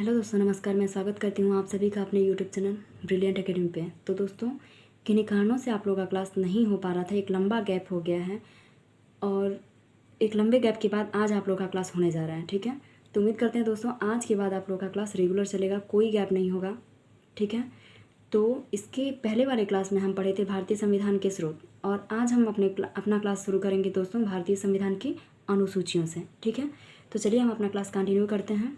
Hello दोस्तों, नमस्कार। मैं स्वागत करती हूँ आप सभी का अपने यूट्यूब चैनल ब्रिलियंट एकेडमी पे। तो दोस्तों, किन्हीं कारणों से आप लोगों का क्लास नहीं हो पा रहा था, एक लंबा गैप हो गया है और एक लंबे गैप के बाद आज आप लोगों का क्लास होने जा रहा है। ठीक है, तो उम्मीद करते हैं दोस्तों आज के बाद आप लोगों का क्लास रेगुलर चलेगा, कोई गैप नहीं होगा। ठीक है, तो इसके पहले वाले क्लास में हम पढ़े थे भारतीय संविधान के स्रोत, और आज हम अपना क्लास शुरू करेंगे दोस्तों भारतीय संविधान की अनुसूचियों से। ठीक है, तो चलिए हम अपना क्लास कंटिन्यू करते हैं।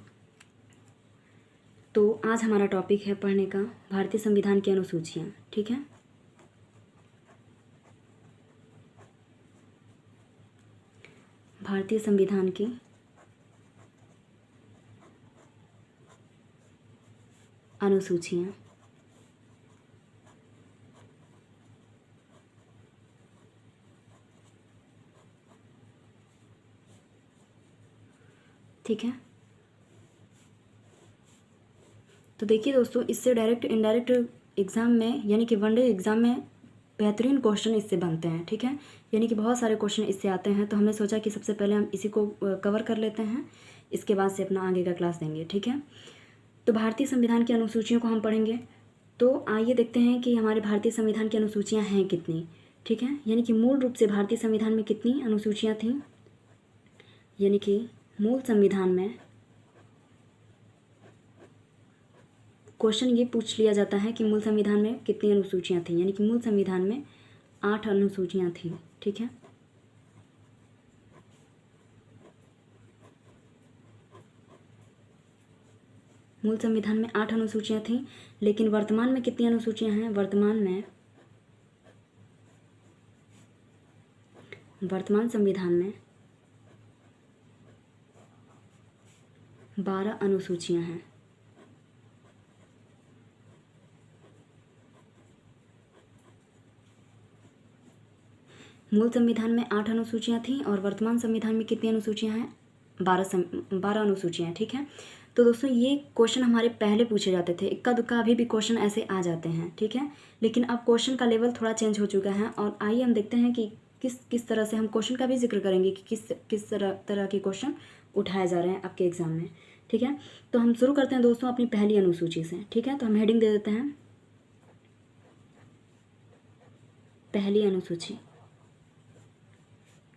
तो आज हमारा टॉपिक है पढ़ने का भारतीय संविधान की अनुसूचियाँ। ठीक है, भारतीय संविधान की अनुसूचियाँ। ठीक है, तो देखिए दोस्तों, इससे डायरेक्ट इनडायरेक्ट एग्ज़ाम में यानी कि वनडे एग्ज़ाम में बेहतरीन क्वेश्चन इससे बनते हैं। ठीक है, यानी कि बहुत सारे क्वेश्चन इससे आते हैं, तो हमने सोचा कि सबसे पहले हम इसी को कवर कर लेते हैं, इसके बाद से अपना आगे का क्लास देंगे। ठीक है, तो भारतीय संविधान की अनुसूचियों को हम पढ़ेंगे। तो आइए देखते हैं कि हमारे भारतीय संविधान की अनुसूचियाँ हैं कितनी। ठीक है, यानी कि मूल रूप से भारतीय संविधान में कितनी अनुसूचियाँ थीं, यानी कि मूल संविधान में क्वेश्चन ये पूछ लिया जाता है कि मूल संविधान में कितनी अनुसूचियाँ थीं, यानी कि मूल संविधान में 8 अनुसूचियाँ थीं। ठीक है, मूल संविधान में 8 अनुसूचियाँ थीं, लेकिन वर्तमान में कितनी अनुसूचियाँ हैं? वर्तमान संविधान में 12 अनुसूचियाँ हैं। मूल संविधान में 8 अनुसूचियाँ थीं और वर्तमान संविधान में कितनी अनुसूचियाँ हैं? 12 अनुसूचियाँ। ठीक है, तो दोस्तों ये क्वेश्चन हमारे पहले पूछे जाते थे, इक्का दुक्का अभी भी क्वेश्चन ऐसे आ जाते हैं। ठीक है, लेकिन अब क्वेश्चन का लेवल थोड़ा चेंज हो चुका है, और आइए हम देखते हैं कि किस तरह से हम क्वेश्चन का भी जिक्र करेंगे कि किस तरह के क्वेश्चन उठाए जा रहे हैं आपके एग्ज़ाम में। ठीक है, तो हम शुरू करते हैं दोस्तों अपनी पहली अनुसूची से। ठीक है, तो हम हेडिंग दे देते हैं पहली अनुसूची।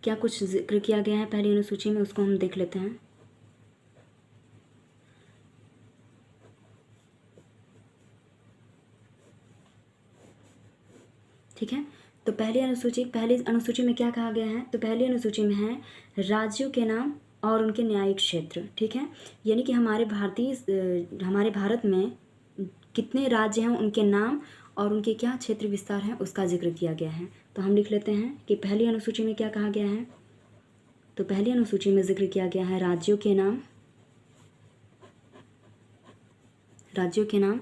क्या कुछ जिक्र किया गया है पहली अनुसूची में, उसको हम देख लेते हैं। ठीक है, तो पहली अनुसूची में क्या कहा गया है? तो पहली अनुसूची में है राज्यों के नाम और उनके न्यायिक क्षेत्र। ठीक है, यानी कि हमारे भारत में कितने राज्य हैं, उनके नाम और उनके क्या क्षेत्र विस्तार हैं, उसका जिक्र किया गया है। तो हम लिख लेते हैं कि पहली अनुसूची में क्या कहा गया है। तो पहली अनुसूची में जिक्र किया गया है राज्यों के नाम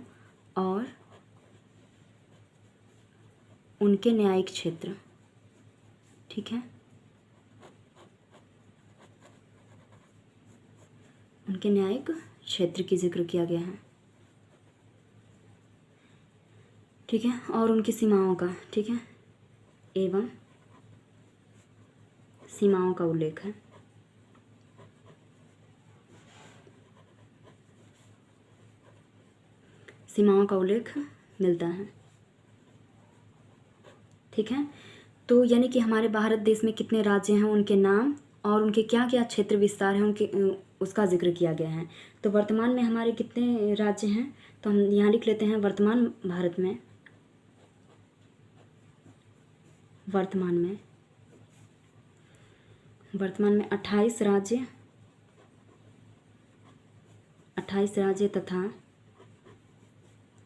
और उनके न्यायिक क्षेत्र। ठीक है, उनके न्यायिक क्षेत्र की जिक्र किया गया है। ठीक है, और उनकी सीमाओं का, ठीक है, एवं सीमाओं का उल्लेख है। सीमाओं का उल्लेख मिलता है। ठीक है, तो यानी कि हमारे भारत देश में कितने राज्य हैं, उनके नाम और उनके क्या क्या क्षेत्र विस्तार हैं, उनके उसका जिक्र किया गया है। तो वर्तमान में हमारे कितने राज्य हैं? तो हम यहाँ लिख लेते हैं वर्तमान में 28 राज्य तथा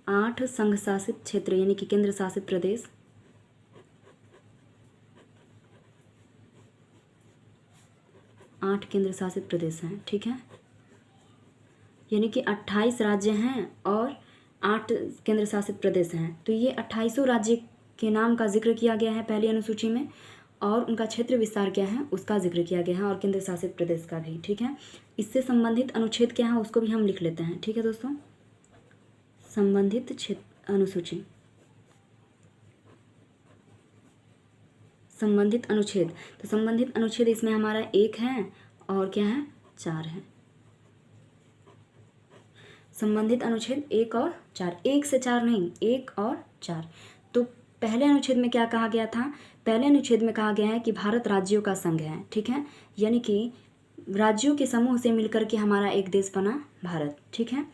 8 संघ शासित क्षेत्र यानी कि केंद्र शासित प्रदेश, 8 केंद्र शासित प्रदेश हैं। ठीक है, यानी कि 28 राज्य हैं और 8 केंद्र शासित प्रदेश हैं। तो ये 28 राज्य के नाम का जिक्र किया गया है पहली अनुसूची में, और उनका क्षेत्र विस्तार क्या है उसका जिक्र किया गया है, और केंद्र शासित प्रदेश का भी। ठीक है, इससे संबंधित अनुच्छेद क्या है उसको भी हम लिख लेते हैं। ठीक है दोस्तों, संबंधित अनुच्छेद। तो संबंधित अनुच्छेद इसमें हमारा 1 है और क्या है, 4 है। संबंधित अनुच्छेद 1 और 4, 1 से 4 नहीं, 1 और 4। तो पहले अनुच्छेद में क्या कहा गया था? पहले अनुच्छेद में कहा गया है कि भारत राज्यों का संघ है, ठीक है, यानी कि राज्यों के समूह से मिलकर के हमारा एक देश बना भारत, ठीक है।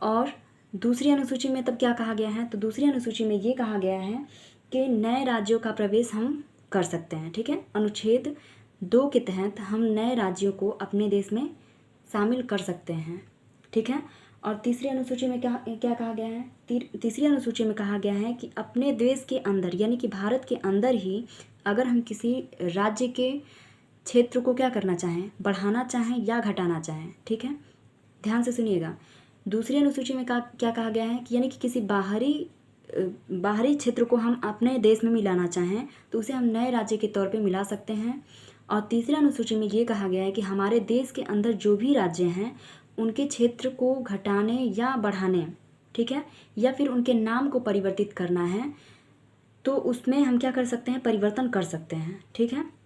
और दूसरी अनुसूची में तब क्या कहा गया है? तो दूसरी अनुसूची में ये कहा गया है कि नए राज्यों का प्रवेश हम कर सकते हैं, ठीक है। अनुच्छेद 2 के तहत हम नए राज्यों को अपने देश में शामिल कर सकते हैं, ठीक है। और तीसरी अनुसूची में क्या क्या कहा गया है? तीसरी अनुसूची में कहा गया है कि अपने देश के अंदर यानी कि भारत के अंदर ही अगर हम किसी राज्य के क्षेत्र को क्या करना चाहें, बढ़ाना चाहें या घटाना चाहें, ठीक है, ध्यान से सुनिएगा। दूसरी अनुसूची में क्या कहा गया है कि यानी कि किसी बाहरी क्षेत्र को हम अपने देश में मिलाना चाहें तो उसे हम नए राज्य के तौर पे मिला सकते हैं। और तीसरी अनुसूची में ये कहा गया है कि हमारे देश के अंदर जो भी राज्य हैं उनके क्षेत्र को घटाने या बढ़ाने, ठीक है, या फिर उनके नाम को परिवर्तित करना है तो उसमें हम क्या कर सकते हैं? परिवर्तन कर सकते हैं, ठीक है।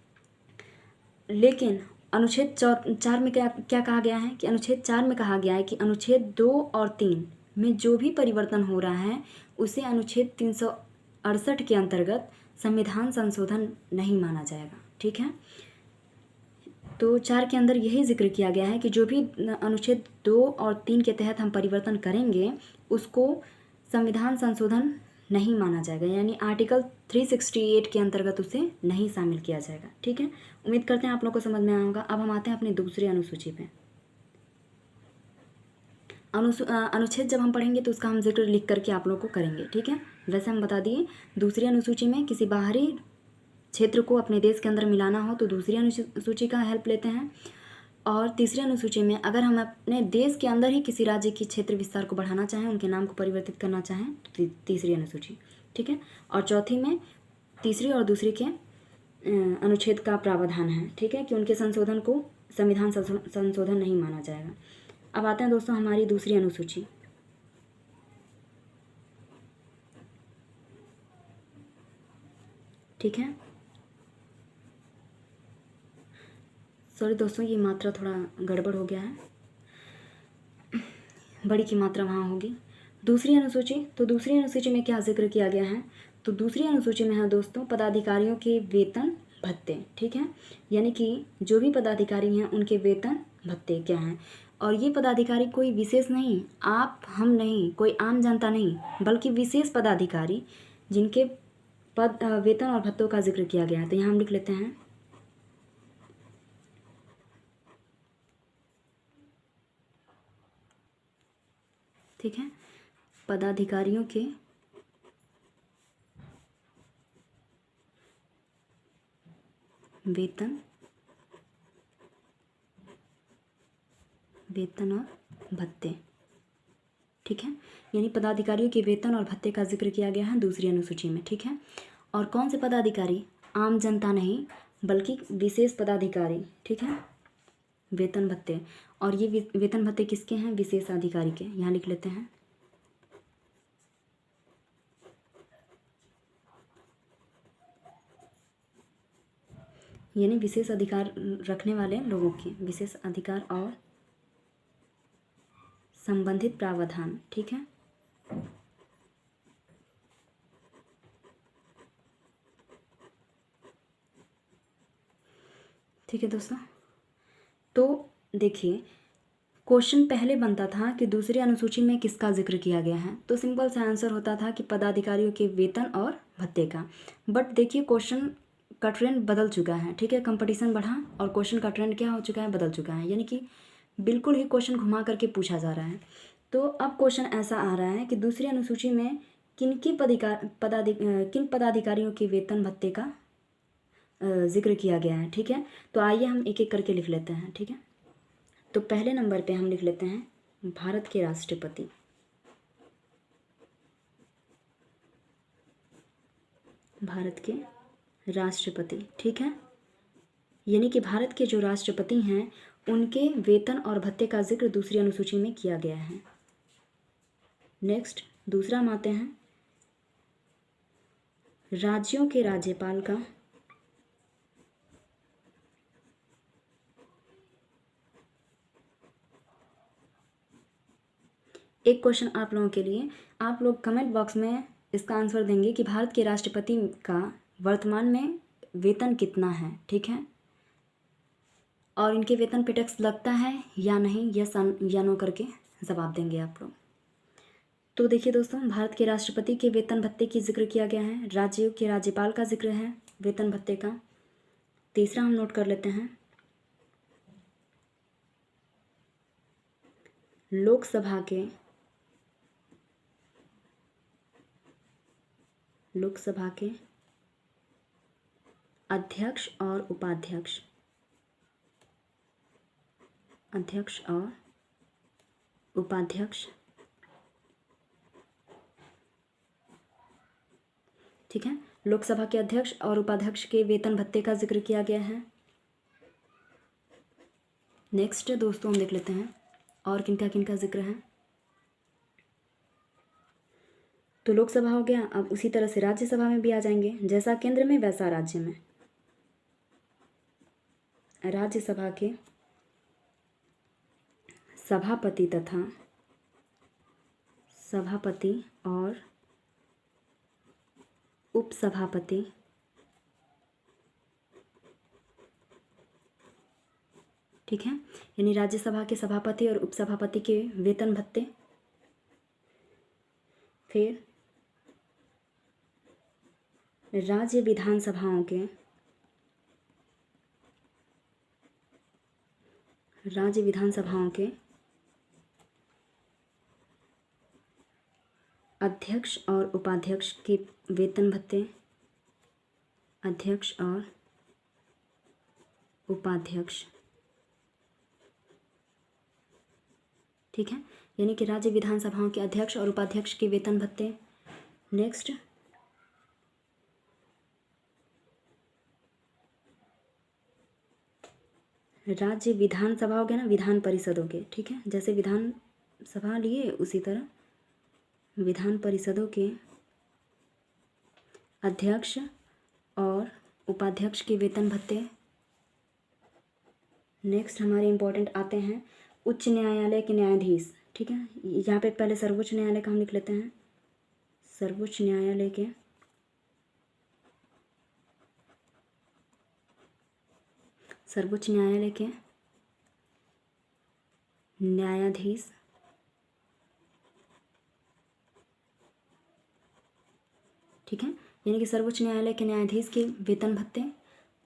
लेकिन अनुच्छेद 4 में क्या क्या कहा गया है कि अनुच्छेद 4 में कहा गया है कि अनुच्छेद 2 और 3 में जो भी परिवर्तन हो रहा है उसे अनुच्छेद 368 के अंतर्गत संविधान संशोधन नहीं माना जाएगा, ठीक है। तो 4 के अंदर यही जिक्र किया गया है कि जो भी अनुच्छेद 2 और 3 के तहत हम परिवर्तन करेंगे उसको संविधान संशोधन नहीं माना जाएगा, यानी आर्टिकल 368 के अंतर्गत उसे नहीं शामिल किया जाएगा, ठीक है। उम्मीद करते हैं आप लोग को समझ में आया होगा। अब हम आते हैं अपनी दूसरी अनुसूची पे। अनुच्छेद जब हम पढ़ेंगे तो उसका हम जिक्र लिख करके आप लोग को करेंगे, ठीक है। वैसे हम बता दिए दूसरी अनुसूची में किसी बाहरी क्षेत्र को अपने देश के अंदर मिलाना हो तो दूसरी अनुसूची का हेल्प लेते हैं। और तीसरी अनुसूची में अगर हम अपने देश के अंदर ही किसी राज्य की क्षेत्र विस्तार को बढ़ाना चाहें, उनके नाम को परिवर्तित करना चाहें तो तीसरी अनुसूची, ठीक है। और चौथी में तीसरी और दूसरी के अनुच्छेद का प्रावधान है, ठीक है, कि उनके संशोधन को संविधान संशोधन नहीं माना जाएगा। अब आते हैं दोस्तों हमारी दूसरी अनुसूची। ठीक है, सॉरी दोस्तों ये मात्रा थोड़ा गड़बड़ हो गया है, बड़ी की मात्रा वहाँ होगी। दूसरी अनुसूची, तो दूसरी अनुसूची में क्या जिक्र किया गया है? तो दूसरी अनुसूची में है दोस्तों पदाधिकारियों के वेतन भत्ते, ठीक है, यानी कि जो भी पदाधिकारी हैं उनके वेतन भत्ते क्या हैं। और ये पदाधिकारी कोई विशेष नहीं, आप हम नहीं, कोई आम जनता नहीं, बल्कि विशेष पदाधिकारी जिनके पद वेतन और भत्तों का जिक्र किया गया है। तो यहाँ हम लिख लेते हैं ठीक है, पदाधिकारियों के वेतन और भत्ते, ठीक है, यानी पदाधिकारियों के वेतन और भत्ते का जिक्र किया गया है दूसरी अनुसूची में, ठीक है। और कौन से पदाधिकारी? आम जनता नहीं बल्कि विशेष पदाधिकारी, ठीक है, वेतन भत्ते। और ये वेतन भत्ते किसके हैं? विशेष अधिकारी के, यहाँ लिख लेते हैं यानी विशेष अधिकार रखने वाले लोगों की, विशेष अधिकार और संबंधित प्रावधान, ठीक है। ठीक है दोस्तों, तो देखिए क्वेश्चन पहले बनता था कि दूसरी अनुसूची में किसका जिक्र किया गया है, तो सिंपल सा आंसर होता था कि पदाधिकारियों के वेतन और भत्ते का। बट देखिए क्वेश्चन का ट्रेंड बदल चुका है, ठीक है, कंपटीशन बढ़ा और क्वेश्चन का ट्रेंड क्या हो चुका है? बदल चुका है, यानी कि बिल्कुल ही क्वेश्चन घुमा करके पूछा जा रहा है। तो अब क्वेश्चन ऐसा आ रहा है कि दूसरी अनुसूची में किन पदाधिकारियों के वेतन भत्ते का जिक्र किया गया है, ठीक है। तो आइए हम एक एक करके लिख लेते हैं, ठीक है। तो पहले नंबर पे हम लिख लेते हैं भारत के राष्ट्रपति, भारत के राष्ट्रपति, ठीक है, यानी कि भारत के जो राष्ट्रपति हैं उनके वेतन और भत्ते का जिक्र दूसरी अनुसूची में किया गया है। नेक्स्ट दूसरा हम आते हैं राज्यों के राज्यपाल का एक क्वेश्चन आप लोगों के लिए, आप लोग कमेंट बॉक्स में इसका आंसर देंगे कि भारत के राष्ट्रपति का वर्तमान में वेतन कितना है, ठीक है। और इनके वेतन पे टैक्स लगता है या नहीं, यस या नो करके जवाब देंगे आप लोग। तो देखिए दोस्तों, भारत के राष्ट्रपति के वेतन भत्ते की जिक्र किया गया है, राज्यों के राज्यपाल का जिक्र है वेतन भत्ते का। तीसरा हम नोट कर लेते हैं, लोकसभा के अध्यक्ष और उपाध्यक्ष, ठीक है। लोकसभा के अध्यक्ष और उपाध्यक्ष के वेतन भत्ते का जिक्र किया गया है। नेक्स्ट दोस्तों हम देख लेते हैं और किनका किनका जिक्र है। तो लोकसभा हो गया, अब उसी तरह से राज्यसभा में भी आ जाएंगे, जैसा केंद्र में वैसा राज्य में। राज्यसभा के सभापति तथा सभापति और उपसभापति, ठीक है, यानी राज्यसभा के सभापति और उपसभापति के वेतन भत्ते। फिर राज्य विधानसभाओं के अध्यक्ष और उपाध्यक्ष के वेतन भत्ते, अध्यक्ष और उपाध्यक्ष, ठीक है, यानी कि राज्य विधानसभाओं के अध्यक्ष और उपाध्यक्ष के वेतन भत्ते। नेक्स्ट राज्य विधानसभा हो गया ना, विधान परिषदों के, ठीक है, जैसे विधानसभा लिए उसी तरह विधान परिषदों के अध्यक्ष और उपाध्यक्ष के वेतन भत्ते। नेक्स्ट हमारे इम्पोर्टेंट आते हैं उच्च न्यायालय के न्यायाधीश, ठीक है, यहाँ पे पहले सर्वोच्च न्यायालय का हम लिख लेते हैं, सर्वोच्च न्यायालय के न्यायाधीश, ठीक है, यानी कि सर्वोच्च न्यायालय के न्यायाधीश के वेतन भत्ते।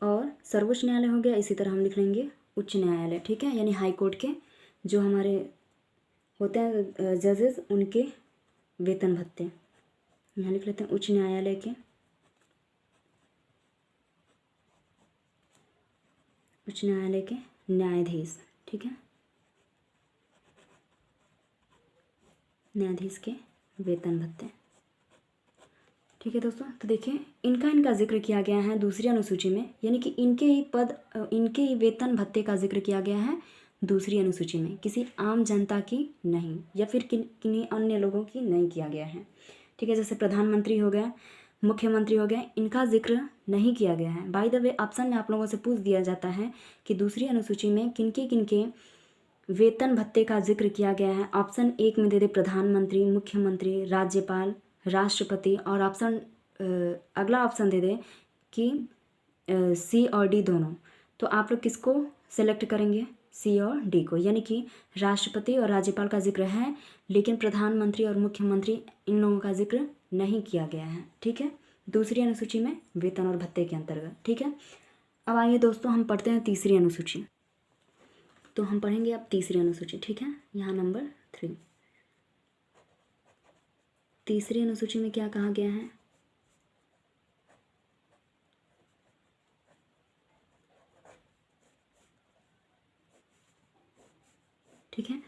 और सर्वोच्च न्यायालय हो गया, इसी तरह हम लिख लेंगे उच्च न्यायालय, ठीक है, यानी हाई कोर्ट के जो हमारे होते हैं जजेस, उनके वेतन भत्ते। यहाँ लिख लेते हैं उच्च न्यायालय के न्यायाधीश, ठीक है, न्यायाधीश के वेतन भत्ते, ठीक है दोस्तों। तो देखिए इनका जिक्र किया गया है दूसरी अनुसूची में, यानी कि इनके ही वेतन भत्ते का जिक्र किया गया है दूसरी अनुसूची में, किसी आम जनता की नहीं, या फिर किन्हीं अन्य लोगों की नहीं किया गया है, ठीक है। जैसे प्रधानमंत्री हो गया, मुख्यमंत्री हो गए, इनका जिक्र नहीं किया गया है। बाय द वे ऑप्शन में आप लोगों से पूछ दिया जाता है कि दूसरी अनुसूची में किनके वेतन भत्ते का जिक्र किया गया है। ऑप्शन 1 में दे दे प्रधानमंत्री, मुख्यमंत्री, राज्यपाल, राष्ट्रपति, और अगला ऑप्शन दे दे कि सी और डी दोनों। तो आप लोग किसको सेलेक्ट करेंगे? सी और डी को, यानी कि राष्ट्रपति और राज्यपाल का जिक्र है, लेकिन प्रधानमंत्री और मुख्यमंत्री इन लोगों का जिक्र नहीं किया गया है, ठीक है, दूसरी अनुसूची में वेतन और भत्ते के अंतर्गत, ठीक है। अब आइए दोस्तों हम पढ़ते हैं तीसरी अनुसूची। तो हम पढ़ेंगे अब तीसरी अनुसूची, ठीक है, यहाँ नंबर 3। तीसरी अनुसूची में क्या कहा गया है? ठीक है,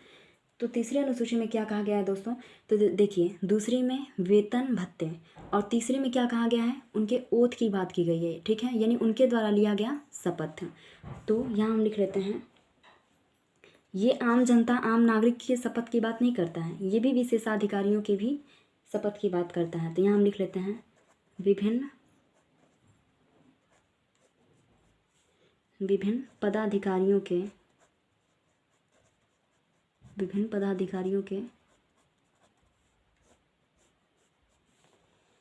तो तीसरी अनुसूची में क्या कहा गया है दोस्तों? तो देखिए दूसरी में वेतन भत्ते और तीसरी में क्या कहा गया है? उनके ओथ की बात की गई है, ठीक है, यानी उनके द्वारा लिया गया शपथ। तो यहाँ हम लिख लेते हैं, ये आम जनता आम नागरिक की शपथ की बात नहीं करता है, ये भी विशेषाधिकारियों की भी शपथ की बात करता है। तो यहाँ हम लिख लेते हैं विभिन्न पदाधिकारियों के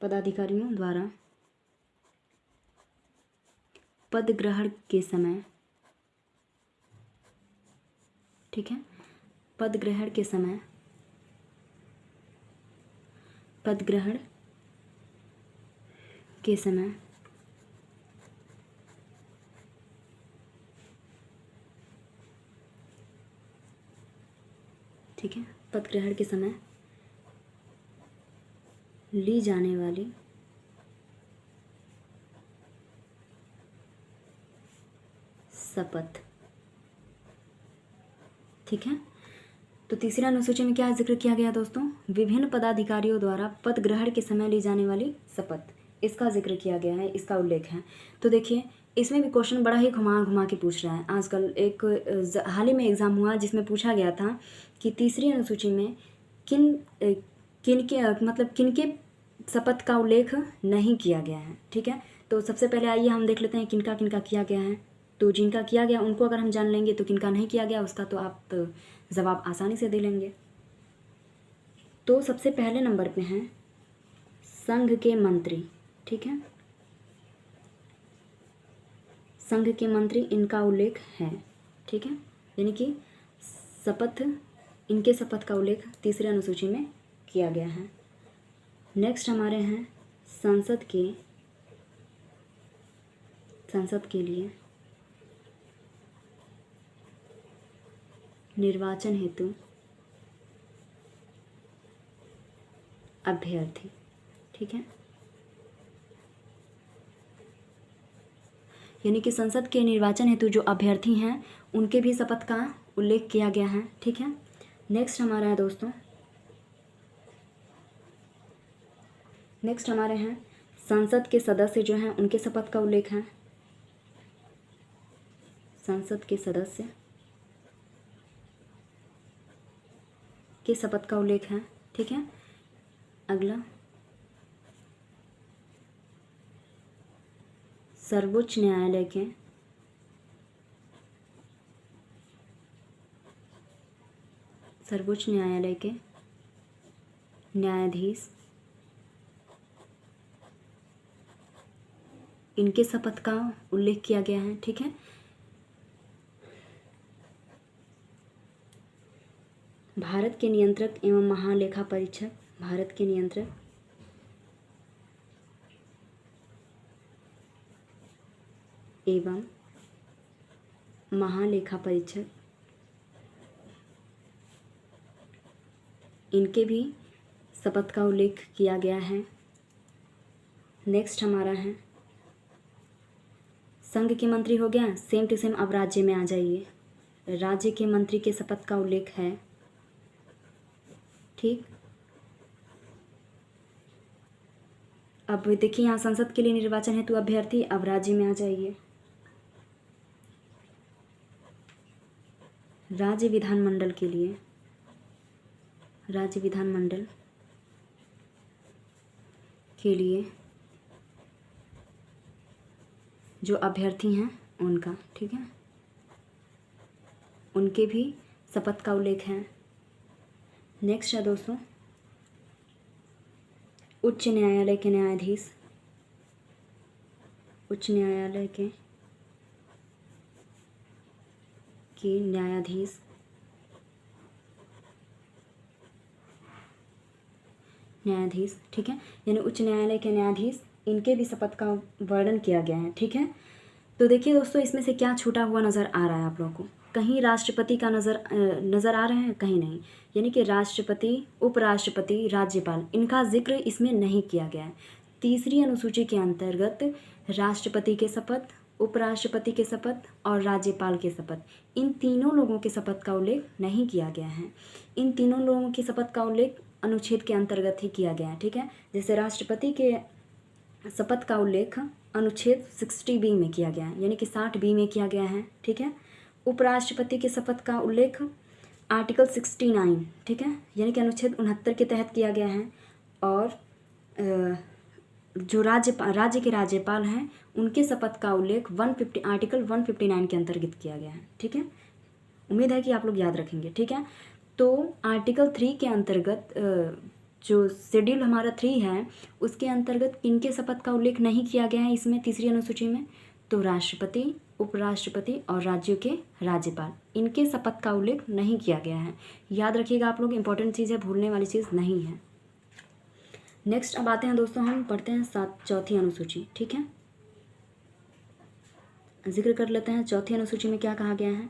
पदाधिकारियों द्वारा पद ग्रहण के समय, ठीक है, पद ग्रहण के समय, पद ग्रहण के समय ठीक है, पद ग्रहण के समय ली जाने वाली शपथ, ठीक है। तो तीसरी अनुसूची में क्या जिक्र किया गया दोस्तों? विभिन्न पदाधिकारियों द्वारा पद ग्रहण के समय ली जाने वाली शपथ, इसका जिक्र किया गया है, इसका उल्लेख है। तो देखिए इसमें भी क्वेश्चन बड़ा ही घुमा घुमा के पूछ रहा है। आजकल एक हाल ही में एग्ज़ाम हुआ जिसमें पूछा गया था कि तीसरी अनुसूची में किनके शपथ का उल्लेख नहीं किया गया है, ठीक है। तो सबसे पहले आइए हम देख लेते हैं किनका किनका किया गया है। तो जिनका किया गया उनको अगर हम जान लेंगे तो किनका नहीं किया गया उसका तो आप जवाब आसानी से दे लेंगे। तो सबसे पहले नंबर पे हैं संघ के मंत्री, ठीक है, संघ के मंत्री, इनका उल्लेख है, ठीक है, यानी कि शपथ, इनके शपथ का उल्लेख तीसरी अनुसूची में किया गया है। नेक्स्ट हमारे हैं संसद के लिए निर्वाचन हेतु अभ्यर्थी, ठीक है, यानी कि संसद के निर्वाचन हेतु जो अभ्यर्थी हैं उनके भी शपथ का उल्लेख किया गया है, ठीक है। नेक्स्ट हमारा है दोस्तों, नेक्स्ट हमारे हैं संसद के सदस्य जो हैं उनके शपथ का उल्लेख है, संसद के सदस्य के शपथ का उल्लेख है, ठीक है। अगला सर्वोच्च न्यायालय के न्यायाधीश, इनके शपथ का उल्लेख किया गया है, ठीक है। भारत के नियंत्रक एवं महालेखा परीक्षक, भारत के नियंत्रक एवं महालेखा परीक्षक, इनके भी शपथ का उल्लेख किया गया है। नेक्स्ट हमारा है संघ के मंत्री हो गया, सेम टू सेम अब राज्य में आ जाइए। राज्य के मंत्री के शपथ का उल्लेख है, ठीक। अब देखिए यहाँ संसद के लिए निर्वाचन हेतु अभ्यर्थी, अब राज्य में आ जाइए। राज्य विधानमंडल के लिए, राज्य विधानमंडल के लिए जो अभ्यर्थी हैं उनका, ठीक है, उनके भी शपथ का उल्लेख है। नेक्स्ट है दोस्तों उच्च न्यायालय के न्यायाधीश, उच्च न्यायालय के न्यायाधीश, ठीक है, यानी उच्च न्यायालय के न्यायाधीश, इनके भी शपथ का वर्णन किया गया है, ठीक है। तो देखिए दोस्तों इसमें से क्या छूटा हुआ नज़र आ रहा है आप लोगों को? कहीं राष्ट्रपति का नज़र आ रहे हैं, कहीं नहीं, यानी कि राष्ट्रपति, उपराष्ट्रपति, राज्यपाल, इनका जिक्र इसमें नहीं किया गया है। तीसरी अनुसूची के अंतर्गत राष्ट्रपति के शपथ, उपराष्ट्रपति के शपथ और राज्यपाल के शपथ, इन तीनों लोगों के शपथ का उल्लेख नहीं किया गया है। इन तीनों लोगों की शपथ का उल्लेख अनुच्छेद के अंतर्गत ही किया गया है, ठीक है। जैसे राष्ट्रपति के शपथ का उल्लेख अनुच्छेद 60B में किया गया है, यानी कि 60B में किया गया है, ठीक है। उपराष्ट्रपति के शपथ का उल्लेख आर्टिकल 69, ठीक है, यानी कि अनुच्छेद 69 के तहत किया गया है। और जो राज्य के राज्यपाल हैं उनके शपथ का उल्लेख आर्टिकल 159 के अंतर्गत किया गया है, ठीक है। उम्मीद है कि आप लोग याद रखेंगे, ठीक है। तो आर्टिकल 3 के अंतर्गत जो शेड्यूल हमारा 3 है उसके अंतर्गत किनके शपथ का उल्लेख नहीं किया गया है इसमें तीसरी अनुसूची में, तो राष्ट्रपति, उपराष्ट्रपति और राज्यों के राज्यपाल, इनके शपथ का उल्लेख नहीं किया गया है। याद रखिएगा आप लोग, इंपॉर्टेंट चीज़ है, भूलने वाली चीज़ नहीं है। नेक्स्ट अब आते हैं दोस्तों, हम पढ़ते हैं चौथी अनुसूची। ठीक है, जिक्र कर लेते हैं चौथी अनुसूची में क्या कहा गया है।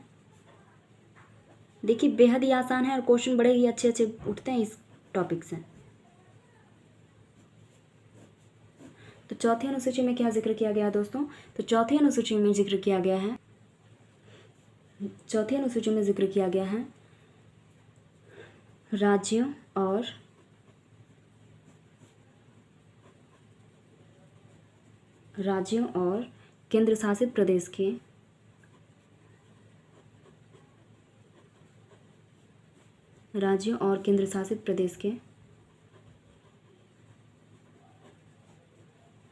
देखिए बेहद ही आसान है और क्वेश्चन बड़े ही अच्छे अच्छे उठते हैं इस टॉपिक से। तो चौथी अनुसूची में क्या जिक्र किया गया दोस्तों, तो चौथी अनुसूची में जिक्र किया गया है, चौथी अनुसूची में जिक्र किया गया है राज्यों और केंद्र शासित प्रदेश के राज्यों और केंद्र शासित प्रदेश के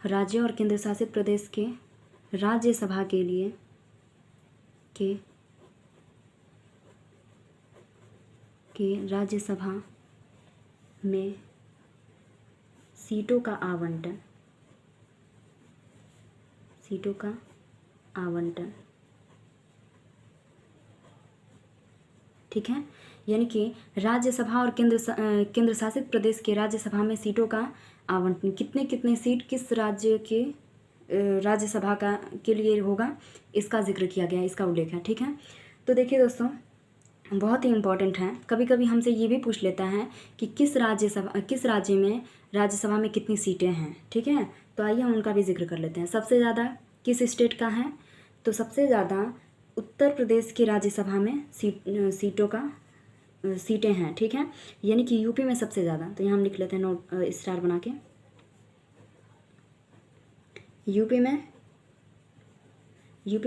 राज्यों और केंद्र शासित प्रदेश के राज्यसभा के लिए राज्यसभा में सीटों का आवंटन, ठीक है, यानी कि राज्यसभा और केंद्र शासित प्रदेश के राज्यसभा में सीटों का आवंटन, कितने कितने सीट किस राज्य के राज्यसभा के लिए होगा, इसका जिक्र किया गया है, इसका उल्लेख है। ठीक है, तो देखिए दोस्तों बहुत ही इम्पॉर्टेंट है, कभी कभी हमसे ये भी पूछ लेता है कि किस राज्य में राज्यसभा में कितनी सीटें हैं। ठीक है, तो आइए हम उनका भी जिक्र कर लेते हैं। सबसे ज़्यादा किस स्टेट का है, तो सबसे ज़्यादा उत्तर प्रदेश की राज्यसभा में सीटें हैं। ठीक है, यानी कि यूपी में सबसे ज़्यादा, तो यहाँ हम लिख लेते हैं नोट स्टार बना के। यूपी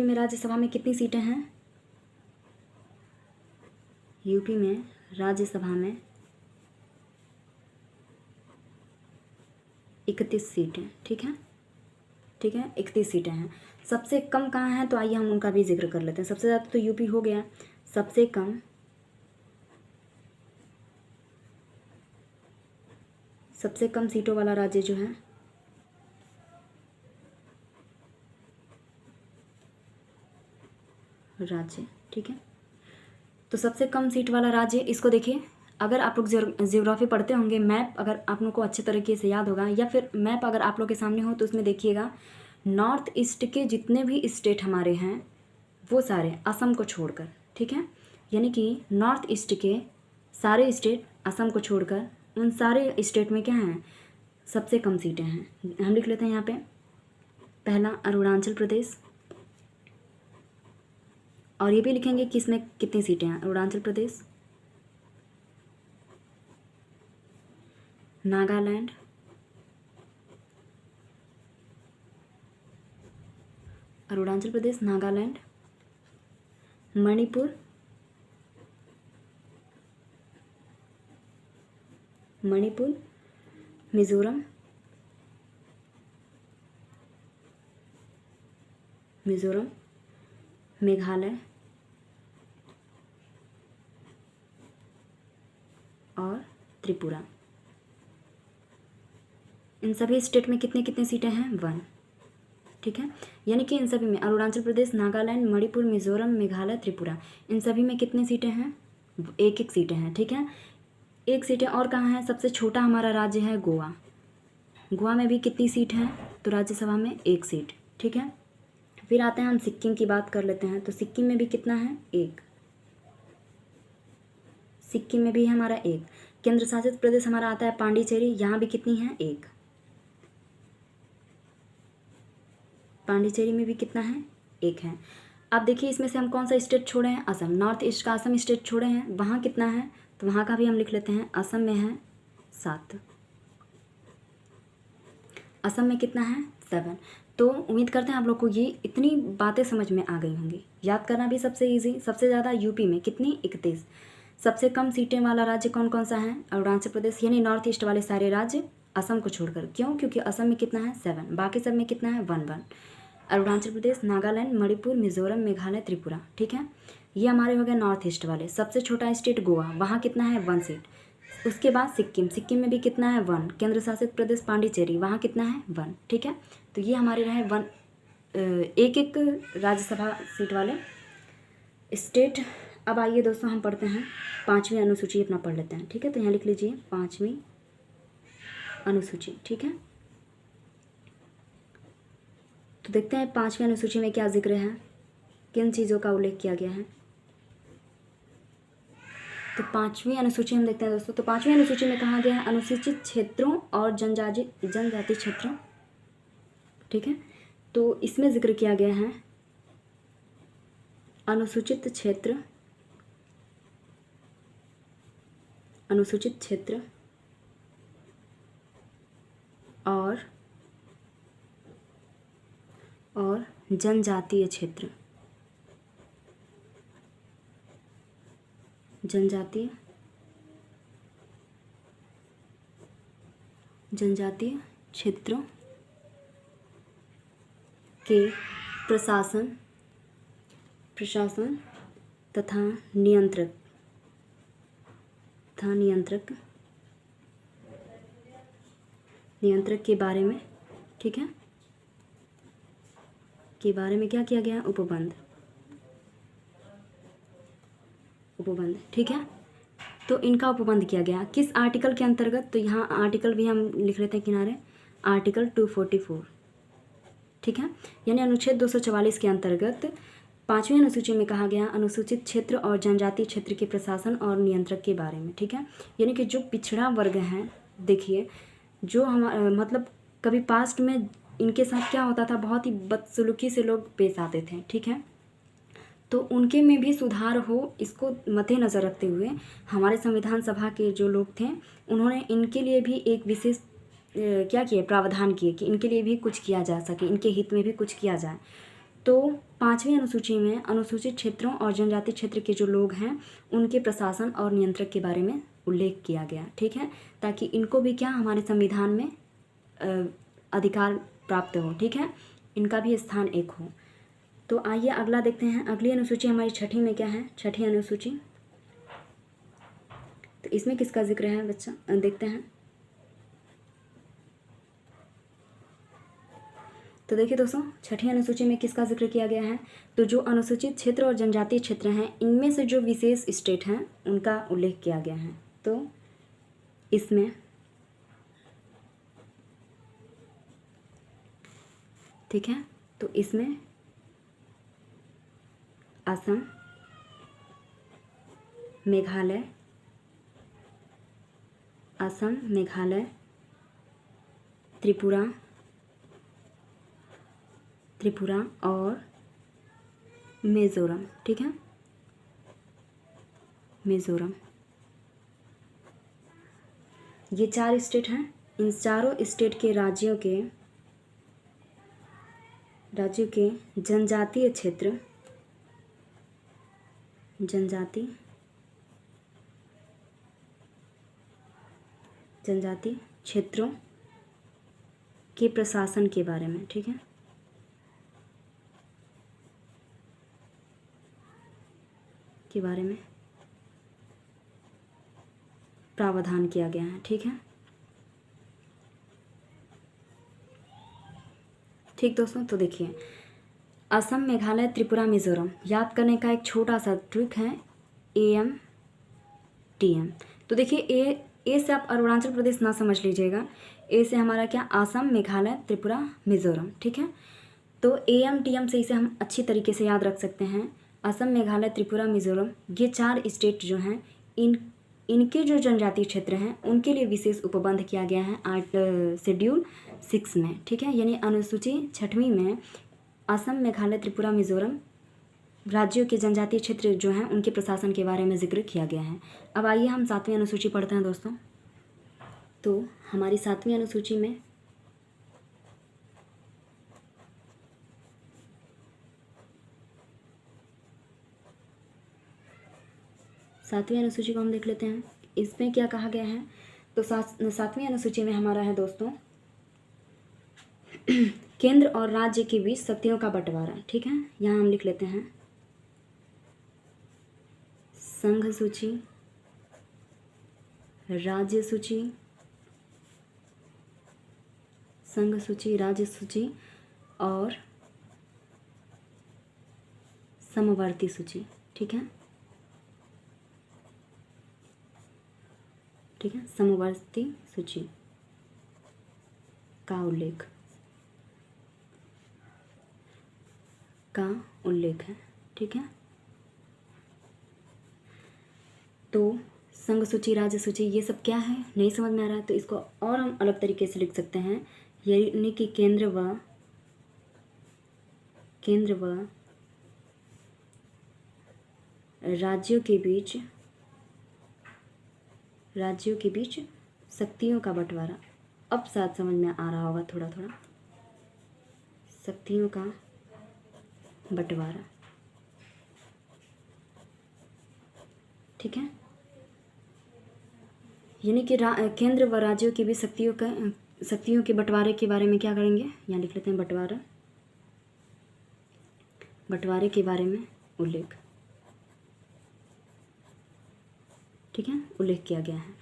में राज्यसभा में कितनी सीटें हैं, यूपी में राज्यसभा में 31 सीटें। ठीक है, 31 सीटें हैं। सबसे कम कहाँ हैं, तो आइए हम उनका भी जिक्र कर लेते हैं। सबसे ज़्यादा तो यूपी हो गया, सबसे कम सीटों वाला राज्य जो है ठीक है, तो सबसे कम सीट वाला राज्य, इसको देखिए, अगर आप लोग ज्योग्राफी पढ़ते होंगे, मैप अगर आप लोग को अच्छे तरीके से याद होगा, या फिर मैप अगर आप लोग के सामने हो तो उसमें देखिएगा नॉर्थ ईस्ट के जितने भी स्टेट हमारे हैं वो सारे असम को छोड़कर, ठीक है, यानी कि नॉर्थ ईस्ट के सारे स्टेट असम को छोड़कर उन सारे स्टेट में क्या हैं, सबसे कम सीटें हैं। हम लिख लेते हैं यहाँ पे, पहला अरुणाचल प्रदेश, और ये भी लिखेंगे कि इसमें कितनी सीटें हैं। अरुणाचल प्रदेश, नागालैंड, अरुणाचल प्रदेश, नागालैंड, मणिपुर, मिजोरम, मेघालय और त्रिपुरा। इन सभी स्टेट में कितनी कितनी सीटें हैं, 1। ठीक है, यानी कि इन सभी में अरुणाचल प्रदेश, नागालैंड, मणिपुर, मिजोरम, मेघालय, त्रिपुरा, इन सभी में कितनी सीटें हैं, 1-1 सीटें हैं। ठीक है, 1 सीटें और कहाँ हैं, सबसे छोटा हमारा राज्य है गोवा, गोवा में भी कितनी सीट है, तो राज्यसभा में 1 सीट। ठीक है, फिर आते हैं हम सिक्किम की बात कर लेते हैं, तो सिक्किम में भी कितना है, 1, सिक्किम में भी है हमारा 1। केंद्र शासित प्रदेश हमारा आता है पांडिचेरी, यहाँ भी कितनी है, 1, पांडिचेरी में भी कितना है, 1 है। अब देखिए इसमें से हम कौन सा स्टेट छोड़े हैं, असम, नॉर्थ ईस्ट का असम स्टेट छोड़े हैं, वहाँ कितना है, तो वहाँ का भी हम लिख लेते हैं, असम में है 7, असम में कितना है, 7। तो उम्मीद करते हैं आप लोग को ये इतनी बातें समझ में आ गई होंगी। याद करना भी सबसे इजी, सबसे ज़्यादा यूपी में कितनी, 31। सबसे कम सीटें वाला राज्य कौन कौन सा है, अरुणाचल प्रदेश, यानी नॉर्थ ईस्ट वाले सारे राज्य असम को छोड़कर, क्यों, क्योंकि असम में कितना है, 7, बाकी सब में कितना है, 1-1। अरुणाचल प्रदेश, नागालैंड, मणिपुर, मिजोरम, मेघालय, त्रिपुरा। ठीक है, ये हमारे हो गए नॉर्थ ईस्ट वाले। सबसे छोटा स्टेट गोवा, वहाँ कितना है, 1 सीट। उसके बाद सिक्किम, सिक्किम में भी कितना है 1। केंद्र शासित प्रदेश पांडिचेरी, वहाँ कितना है 1। ठीक है, तो ये हमारे रहे 1 एक एक राज्यसभा सीट वाले स्टेट। अब आइए दोस्तों हम पढ़ते हैं 5वीं अनुसूची अपना पढ़ लेते हैं। ठीक है, तो यहाँ लिख लीजिए 5वीं अनुसूची। ठीक है, तो देखते हैं 5वीं अनुसूची में क्या जिक्र है, किन चीज़ों का उल्लेख किया गया है। तो 5वीं अनुसूची हम देखते हैं दोस्तों। तो 5वीं अनुसूची में कहा गया है अनुसूचित क्षेत्रों और जनजाति क्षेत्रों। ठीक है, तो इसमें जिक्र किया गया है अनुसूचित क्षेत्र, अनुसूचित क्षेत्र और जनजातीय क्षेत्र, जनजातीय क्षेत्रों के प्रशासन तथा नियंत्रक के बारे में, ठीक है, के बारे में क्या किया गया है, उपबंध। ठीक है, तो इनका उपबंध किया गया किस आर्टिकल के अंतर्गत, तो यहाँ आर्टिकल भी हम लिख लेते हैं किनारे, आर्टिकल 244। ठीक है, यानी अनुच्छेद 244 के अंतर्गत 5वीं अनुसूची में कहा गया अनुसूचित क्षेत्र और जनजातीय क्षेत्र के प्रशासन और नियंत्रक के बारे में। ठीक है, यानी कि जो पिछड़ा वर्ग हैं, देखिए जो हम मतलब कभी पास्ट में इनके साथ क्या होता था, बहुत ही बदसलूकी से लोग पेश आते थे। ठीक है, तो उनके में भी सुधार हो, इसको मद्देनज़र रखते हुए हमारे संविधान सभा के जो लोग थे उन्होंने इनके लिए भी एक विशेष क्या किए, प्रावधान किए कि इनके लिए भी कुछ किया जा सके, इनके हित में भी कुछ किया जाए। तो 5वीं अनुसूची में अनुसूचित क्षेत्रों और जनजाति क्षेत्र के जो लोग हैं उनके प्रशासन और नियंत्रक के बारे में उल्लेख किया गया। ठीक है, ताकि इनको भी क्या हमारे संविधान में अधिकार प्राप्त हो। ठीक है, इनका भी स्थान एक हो। तो आइए अगला देखते हैं, अगली अनुसूची हमारी 6वीं में क्या है, 6वीं अनुसूची। तो इसमें किसका जिक्र है बच्चा, देखते हैं। तो देखिए दोस्तों 6वीं अनुसूची में किसका जिक्र किया गया है, तो जो अनुसूचित क्षेत्र और जनजातीय क्षेत्र हैं इनमें से जो विशेष स्टेट हैं उनका उल्लेख किया गया है। तो इसमें, ठीक है, तो इसमें असम, मेघालय, त्रिपुरा और मिज़ोरम। ठीक है, मिज़ोरम, ये 4 स्टेट हैं। इन चारों स्टेट के राज्यों के जनजातीय क्षेत्र, जनजाति क्षेत्रों के प्रशासन के बारे में, ठीक है, के बारे में प्रावधान किया गया है। ठीक है, ठीक दोस्तों, तो देखिए असम, मेघालय, त्रिपुरा, मिज़ोरम, याद करने का एक छोटा सा ट्रिक है AMTM। तो देखिए ए से आप अरुणाचल प्रदेश ना समझ लीजिएगा, ए से हमारा क्या, असम, मेघालय, त्रिपुरा, मिज़ोरम। ठीक है, तो AMTM से इसे हम अच्छी तरीके से याद रख सकते हैं। असम, मेघालय, त्रिपुरा, मिज़ोरम, ये 4 स्टेट जो हैं इनके जो जनजातीय क्षेत्र हैं उनके लिए विशेष उपबंध किया गया है शेड्यूल 6 में। ठीक है, यानी अनुसूची 6वीं में असम, मेघालय, त्रिपुरा, मिज़ोरम राज्यों के जनजातीय क्षेत्र जो हैं उनके प्रशासन के बारे में जिक्र किया गया है। अब आइए हम 7वीं अनुसूची पढ़ते हैं दोस्तों। तो हमारी 7वीं अनुसूची में को हम देख लेते हैं, इसमें क्या कहा गया है। तो 7वीं अनुसूची में हमारा है दोस्तों केंद्र और राज्य के बीच शक्तियों का बंटवारा। ठीक है, यहाँ हम लिख लेते हैं संघ सूची, राज्य सूची, संघ सूची, राज्य सूची और समवर्ती सूची। ठीक है, ठीक है, समवर्ती सूची का उल्लेख है। ठीक है, तो संघ सूची, राज्य सूची, ये सब क्या है, नहीं समझ में आ रहा है तो इसको और हम अलग तरीके से लिख सकते हैं, यानी कि केंद्र व राज्यों के बीच शक्तियों का बंटवारा। अब साथ समझ में आ रहा होगा थोड़ा थोड़ा, शक्तियों का बंटवारा। ठीक है, यानी कि केंद्र व राज्यों के बीच शक्तियों के बंटवारे के बारे में क्या करेंगे, यहाँ लिख लेते हैं बंटवारे के बारे में उल्लेख। ठीक है, उल्लेख किया गया है।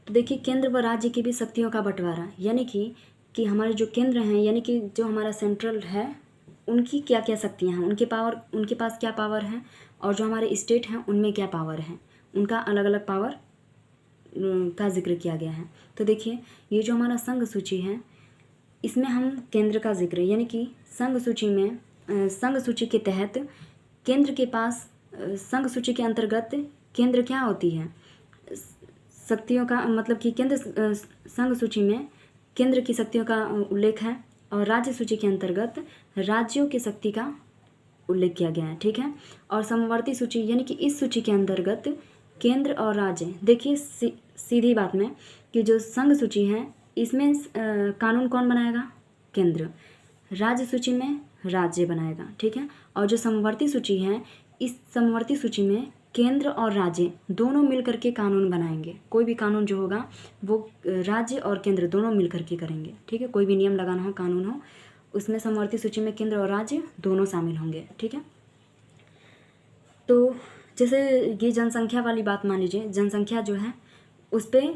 तो देखिए, केंद्र व राज्य के बीच शक्तियों का बंटवारा, यानी कि हमारे जो केंद्र हैं, यानी कि जो हमारा सेंट्रल है, उनकी क्या क्या शक्तियाँ हैं, उनके पास क्या पावर है, और जो हमारे स्टेट हैं उनमें क्या पावर है, उनका अलग अलग पावर का जिक्र किया गया है। तो देखिए, ये जो हमारा संघ सूची है, इसमें हम केंद्र का जिक्र, यानी कि संघ सूची के तहत केंद्र के पास, संघ सूची के अंतर्गत केंद्र क्या होती है, शक्तियों का, मतलब कि संघ सूची में केंद्र की शक्तियों का उल्लेख है, और राज्य सूची के अंतर्गत राज्यों की शक्ति का उल्लेख किया गया है। ठीक है, और समवर्ती सूची, यानी कि इस सूची के अंतर्गत केंद्र और राज्य, देखिए सीधी बात में कि जो संघ सूची है इसमें कानून कौन बनाएगा, केंद्र, राज्य सूची में राज्य बनाएगा। ठीक है, और जो समवर्ती सूची है, इस समवर्ती सूची में केंद्र और राज्य दोनों मिलकर के कानून बनाएंगे। कोई भी कानून जो होगा वो राज्य और केंद्र दोनों मिलकर के करेंगे। ठीक है, कोई भी नियम लगाना हो, कानून हो, उसमें समवर्ती सूची में केंद्र और राज्य दोनों शामिल होंगे। ठीक है, तो जैसे ये जनसंख्या वाली बात मान लीजिए, जनसंख्या जो है उस पर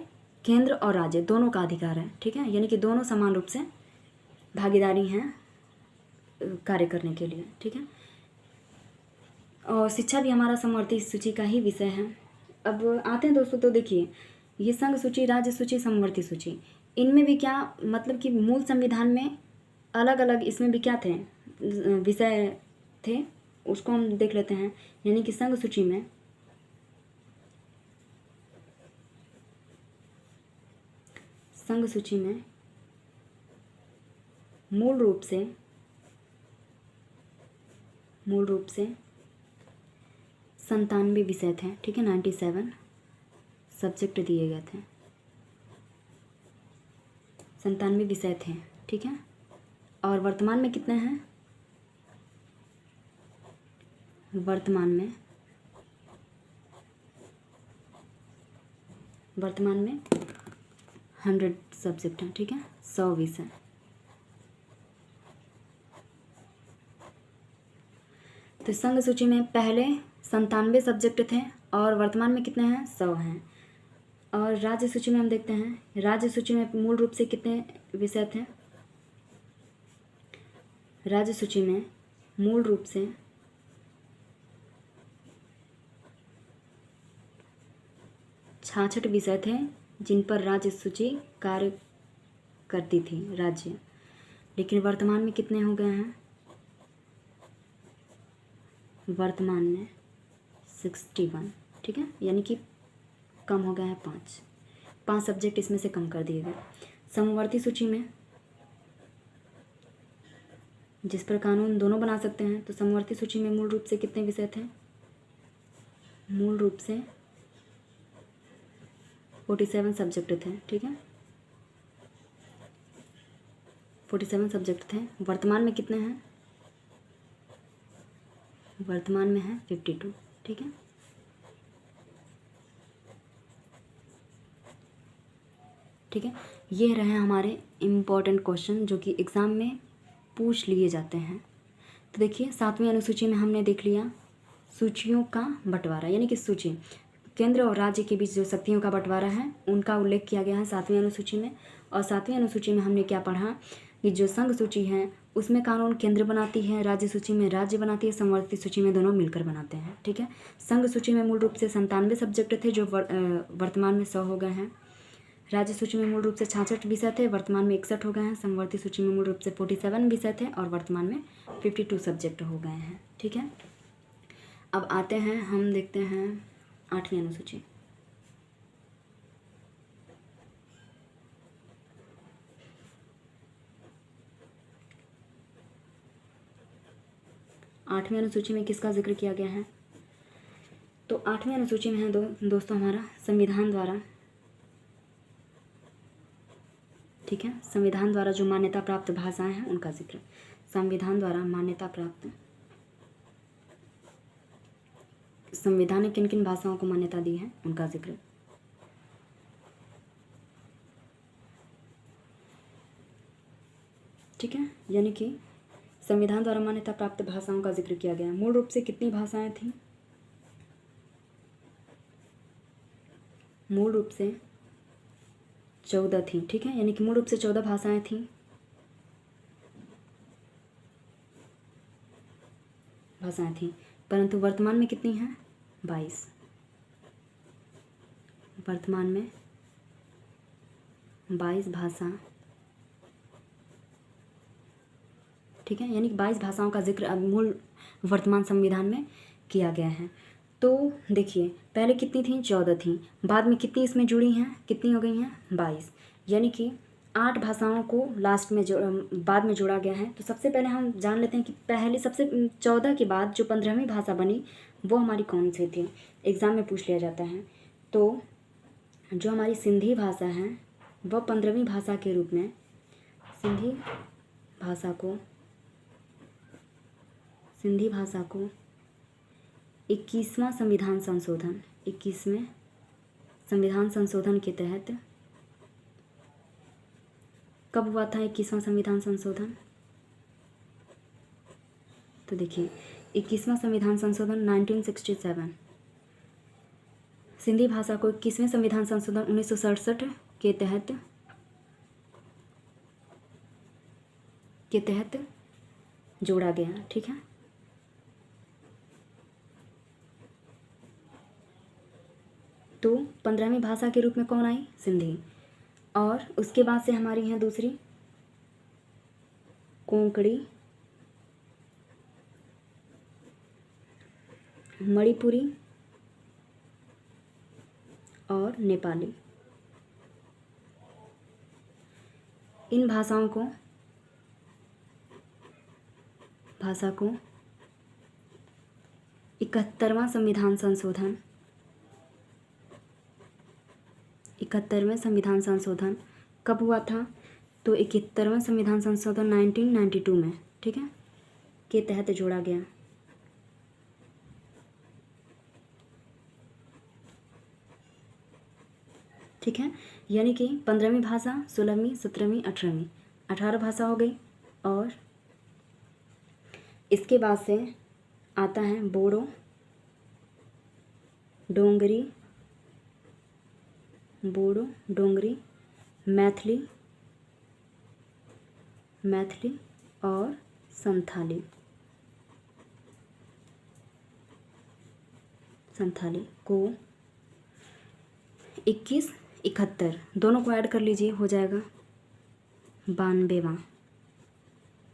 केंद्र और राज्य दोनों का अधिकार है। ठीक है, यानी कि दोनों समान रूप से भागीदारी हैं कार्य करने के लिए। ठीक है, और शिक्षा भी हमारा समवर्ती सूची का ही विषय है। अब आते हैं दोस्तों, तो देखिए, ये संघ सूची, राज्य सूची, समवर्ती सूची, इनमें भी क्या, मतलब कि मूल संविधान में अलग अलग इसमें भी क्या थे, विषय थे, उसको हम देख लेते हैं। यानी कि संघ सूची में मूल रूप से 97 विषय थे। ठीक है, 97 सब्जेक्ट दिए गए थे, 97 विषय थे। ठीक है, और वर्तमान में कितने हैं, वर्तमान में 100 सब्जेक्ट हैं। ठीक है, 100 विषय। तो संघ सूची में पहले 97 सब्जेक्ट थे, और वर्तमान में कितने हैं, 100 हैं। और राज्य सूची में हम देखते हैं, राज्य सूची में मूल रूप से कितने विषय थे, राज्य सूची में मूल रूप से 66 विषय थे जिन पर राज्य सूची कार्य करती थी, राज्य। लेकिन वर्तमान में कितने हो गए हैं, वर्तमान में 61। ठीक है, यानी कि कम हो गया है 5 सब्जेक्ट इसमें से कम कर दिए गए। समवर्ती सूची में जिस पर कानून दोनों बना सकते हैं, तो समवर्ती सूची में मूल रूप से कितने विषय थे, मूल रूप से 47 सब्जेक्ट थे। ठीक है, 47 सब्जेक्ट थे। वर्तमान में कितने हैं, वर्तमान में है 52। ठीक है, ठीक है, ये रहे हमारे इम्पोर्टेंट क्वेश्चन जो कि एग्ज़ाम में पूछ लिए जाते हैं। तो देखिए, 7वीं अनुसूची में हमने देख लिया सूचियों का बंटवारा, यानी कि सूची केंद्र और राज्य के बीच जो शक्तियों का बंटवारा है उनका उल्लेख किया गया है 7वीं अनुसूची में। और 7वीं अनुसूची में हमने क्या पढ़ा कि जो संघ सूची है उसमें कानून केंद्र बनाती है, राज्य सूची में राज्य बनाती है, समवर्ती सूची में दोनों मिलकर बनाते हैं। ठीक है। संघ सूची में मूल रूप से 97 सब्जेक्ट थे जो वर्तमान में 100 हो गए हैं। राज्य सूची में मूल रूप से 66 विषय थे, वर्तमान में 61 हो गए हैं। समवर्ती सूची में मूल रूप से 47 विषय थे और वर्तमान में 52 सब्जेक्ट हो गए हैं। ठीक है। अब आते हैं, हम देखते हैं 8वीं अनुसूची। आठवीं अनुसूची में किसका जिक्र किया गया है? तो 8वीं अनुसूची में है दोस्तों हमारा संविधान द्वारा, ठीक है, संविधान द्वारा जो मान्यता प्राप्त भाषाएं हैं उनका जिक्र। संविधान द्वारा मान्यता प्राप्त, संविधान ने किन किन भाषाओं को मान्यता दी है उनका जिक्र। ठीक है, यानी कि संविधान द्वारा मान्यता प्राप्त भाषाओं का जिक्र किया गया। मूल रूप से कितनी भाषाएं थी? मूल रूप से 14 थी। ठीक है, यानी कि मूल रूप से 14 भाषाएं थी। परंतु वर्तमान में कितनी हैं? 22। वर्तमान में 22 भाषा, ठीक है, यानी कि 22 भाषाओं का जिक्र अब मूल वर्तमान संविधान में किया गया है। तो देखिए, पहले कितनी थी? 14 थी। बाद में कितनी इसमें जुड़ी हैं? कितनी हो गई हैं? 22। यानी कि 8 भाषाओं को लास्ट में बाद में जोड़ा गया है। तो सबसे पहले हम जान लेते हैं कि पहले सबसे 14 के बाद जो 15वीं भाषा बनी वो हमारी कौन सी थी। एग्ज़ाम में पूछ लिया जाता है। तो जो हमारी सिंधी भाषा है वह 15वीं भाषा के रूप में सिंधी भाषा को 21वां संविधान संशोधन, 21वें संविधान संशोधन के तहत कब हुआ था 21वां संविधान संशोधन? तो देखिए, 21वां संविधान संशोधन 1967। सिंधी भाषा को 21वें संविधान संशोधन 1967 के तहत जोड़ा गया। ठीक है। तो 15वीं भाषा के रूप में कौन आई? सिंधी। और उसके बाद से हमारी हैं दूसरी कोंकणी, मणिपुरी और नेपाली। इन भाषा को 71वां संविधान संशोधन, 71वें संविधान संशोधन कब हुआ था? तो 71वां संविधान संशोधन 1992 में, ठीक है, के तहत जोड़ा गया। ठीक है, यानी कि 15वीं भाषा, 16वीं, 17वीं, 18वीं, 18 भाषा हो गई। और इसके बाद से आता है बोडो, डोंगरी, मैथिली और संथाली को 21-71 दोनों को ऐड कर लीजिए, हो जाएगा 92वां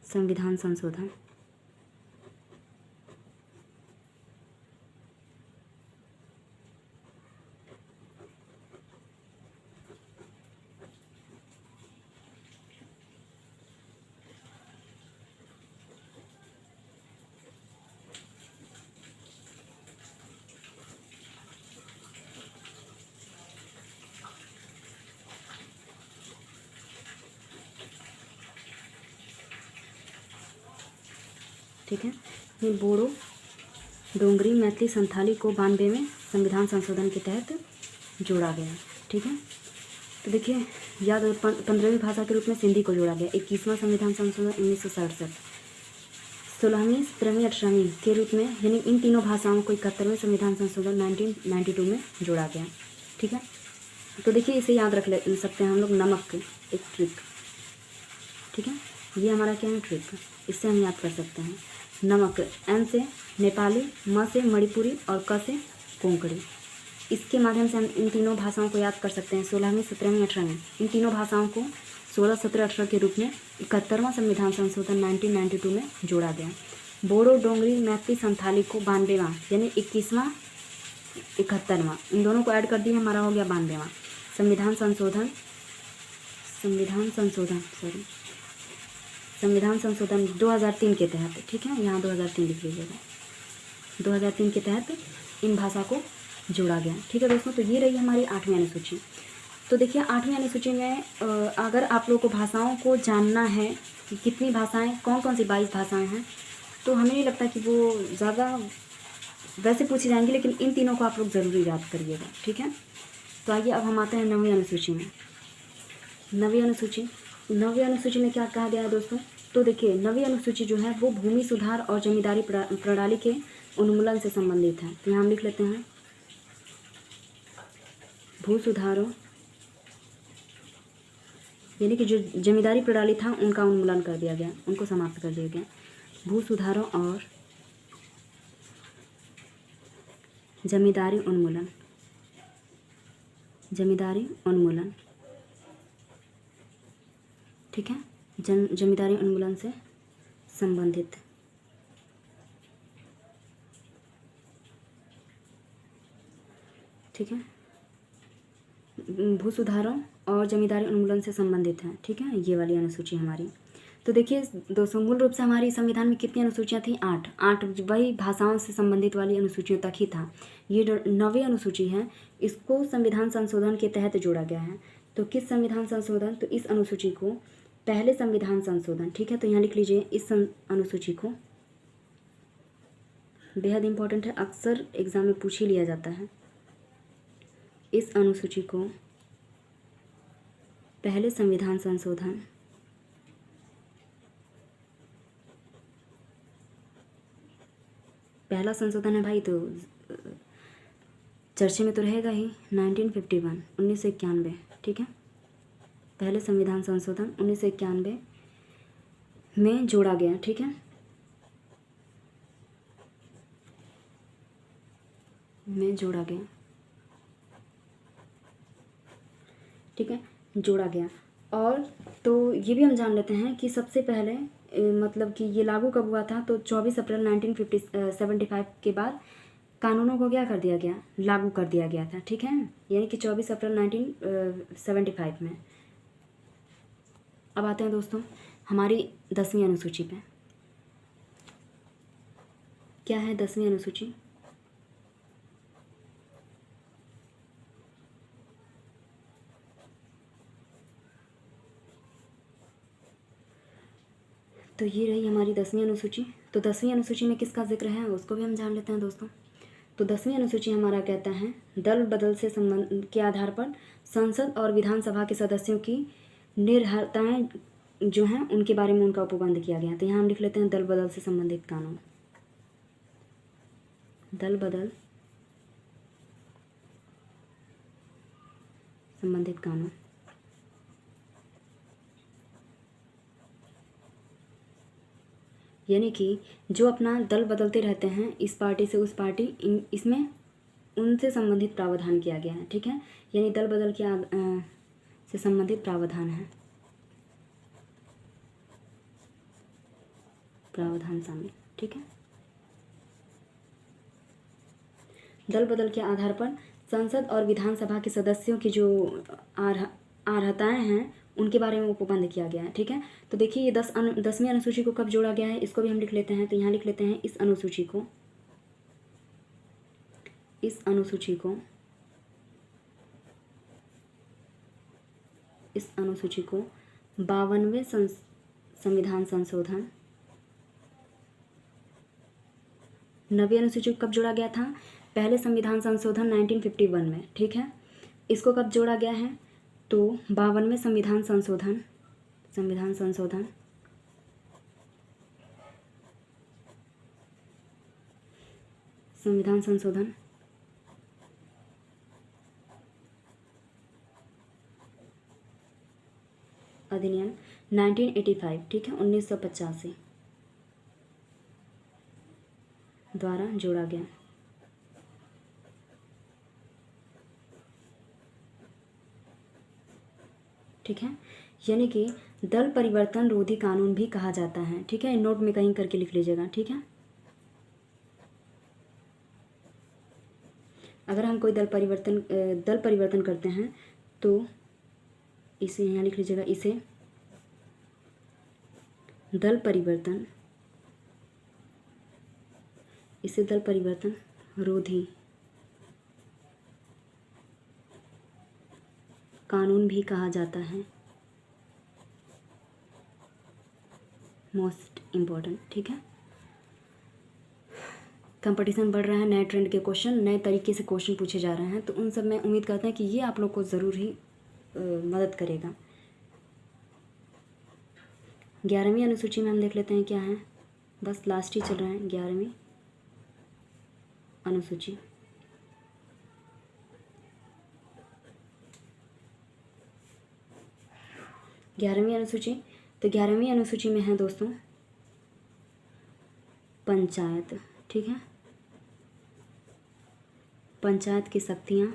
संविधान संशोधन। ठीक है, ये बोडो, डोंगरी, मैथिली, संथाली को 92वें संविधान संशोधन के तहत जोड़ा गया। ठीक है, तो देखिए याद, 15वीं भाषा के रूप में सिंधी को जोड़ा गया। 21वां संविधान संशोधन 1967, 16वीं, 17वीं, 18वीं के रूप में, यानी इन तीनों भाषाओं को 71वें संविधान संशोधन 1992 में जोड़ा गया। ठीक है, तो देखिए इसे याद रख ले सकते हैं हम लोग, नमक, एक ट्रिक। ठीक है, ये हमारा क्या है, ट्रिक, इससे हम याद कर सकते हैं। नमक, एन से नेपाली, म से मणिपुरी और क से कोंकणी। इसके माध्यम से हम इन तीनों भाषाओं को याद कर सकते हैं। 16वीं, 17वीं, 18वीं इन तीनों भाषाओं को 16, 17, 18 के रूप में 71वां संविधान संशोधन 1992 में जोड़ा गया। बोडो, डोंगरी, मैथिली, संथाली को 92वां, यानी 21वां, 71वां, इन दोनों को ऐड कर दिए, हमारा हो गया 92वां संविधान संशोधन 2003 के तहत। ठीक है, यहाँ 2003 लिख लीजिएगा। 2003 के तहत इन भाषा को जोड़ा गया। ठीक है दोस्तों, तो ये रही हमारी 8वीं अनुसूची। तो देखिए 8वीं अनुसूची में अगर आप लोगों को भाषाओं को जानना है कि कितनी भाषाएं, कौन कौन सी 22 भाषाएं हैं, तो हमें नहीं लगता कि वो ज़्यादा वैसे पूछी जाएंगी, लेकिन इन तीनों को आप लोग ज़रूरी याद करिएगा। ठीक है, तो आइए अब हम आते हैं 9वीं अनुसूची में। 9वीं अनुसूची में क्या कहा गया है दोस्तों? तो देखिए 9वीं अनुसूची जो है वो भूमि सुधार और जमींदारी प्रणाली के उन्मूलन से संबंधित है। तो यहाँ हम लिख लेते हैं भू सुधारों, यानी कि जो जमींदारी प्रणाली था उनका उन्मूलन कर दिया गया, उनको समाप्त कर दिया गया। भू सुधारों और जमींदारी उन्मूलन, ठीक है, जमींदारी उन्मूलन से संबंधित। ठीक है, भू सुधारों और जमींदारी उन्मूलन से संबंधित है। ठीक है, ये वाली अनुसूची हमारी। तो देखिए दोस्तों, मूल रूप से हमारी संविधान में कितनी अनुसूचियाँ थी? 8 वही भाषाओं से संबंधित वाली अनुसूचियों तक ही था। ये 9वीं अनुसूची है, इसको संविधान संशोधन के तहत जोड़ा गया है। तो किस संविधान संशोधन? तो इस अनुसूची को पहले संविधान संशोधन। ठीक है, तो यहाँ लिख लीजिए इस अनुसूची को, बेहद इंपॉर्टेंट है, अक्सर एग्जाम में पूछ ही लिया जाता है। इस अनुसूची को पहले संविधान संशोधन पहला संशोधन है भाई, तो चर्चे में तो रहेगा ही। 1991 ठीक है, पहले संविधान संशोधन 1991 में जोड़ा गया। ठीक है, में जोड़ा गया। ठीक है, जोड़ा गया। और तो ये भी हम जान लेते हैं कि सबसे पहले मतलब कि ये लागू कब हुआ था? तो 24 अप्रैल 1975 के बाद कानूनों को क्या कर दिया गया? लागू कर दिया गया था। ठीक है, यानी कि 24 अप्रैल 1975 में। अब आते हैं दोस्तों हमारी 10वीं अनुसूची पे। क्या है 10वीं अनुसूची? तो ये रही हमारी 10वीं अनुसूची। तो 10वीं अनुसूची में किसका जिक्र है उसको भी हम जान लेते हैं दोस्तों। तो 10वीं अनुसूची हमारा कहता है दल बदल से संबंध के आधार पर संसद और विधानसभा के सदस्यों की निर्भरताएं जो हैं उनके बारे में उनका उपबंध किया गया। तो यहाँ हम लिख लेते हैं दल बदल से संबंधित कानून। दल बदल संबंधित कानून, यानी कि जो अपना दल बदलते रहते हैं इस पार्टी से उस पार्टी, इसमें उनसे संबंधित प्रावधान किया गया है। ठीक है, यानी दल बदल के से संबंधित प्रावधान है, प्रावधान शामिल। ठीक है, दल बदल के आधार पर संसद और विधानसभा के सदस्यों की जो अर्हताएं हैं उनके बारे में उपबंध किया गया है। ठीक है, तो देखिए ये 10वीं अनुसूची को कब जोड़ा गया है इसको भी हम लिख लेते हैं। तो यहाँ लिख लेते हैं इस अनुसूची को 52वें संविधान संशोधन। 9वीं अनुसूची को कब जोड़ा गया था? पहले संविधान संशोधन 1951 में। ठीक है, इसको कब जोड़ा गया है? तो 52वें संविधान संशोधन संविधान संशोधन अधिनियम 1985, ठीक है, 1985 द्वारा जोड़ा गया। ठीक है, यानी कि दल परिवर्तन रोधी कानून भी कहा जाता है। ठीक है, नोट में कहीं करके लिख लीजिएगा। ठीक है, अगर हम कोई दल परिवर्तन करते हैं तो इसे यहाँ लिख लीजिएगा, इसे दल परिवर्तन रोधी कानून भी कहा जाता है। Most important. ठीक है, कंपटीशन बढ़ रहा है, नए ट्रेंड के क्वेश्चन, नए तरीके से क्वेश्चन पूछे जा रहे हैं, तो उन सब में उम्मीद करते हैं कि ये आप लोग को ज़रूर ही मदद करेगा। 11वीं अनुसूची में हम देख लेते हैं क्या है, बस लास्ट ही चल रहा है 11वीं अनुसूची। तो 11वीं अनुसूची में है दोस्तों पंचायत। ठीक है, पंचायत की शक्तियाँ,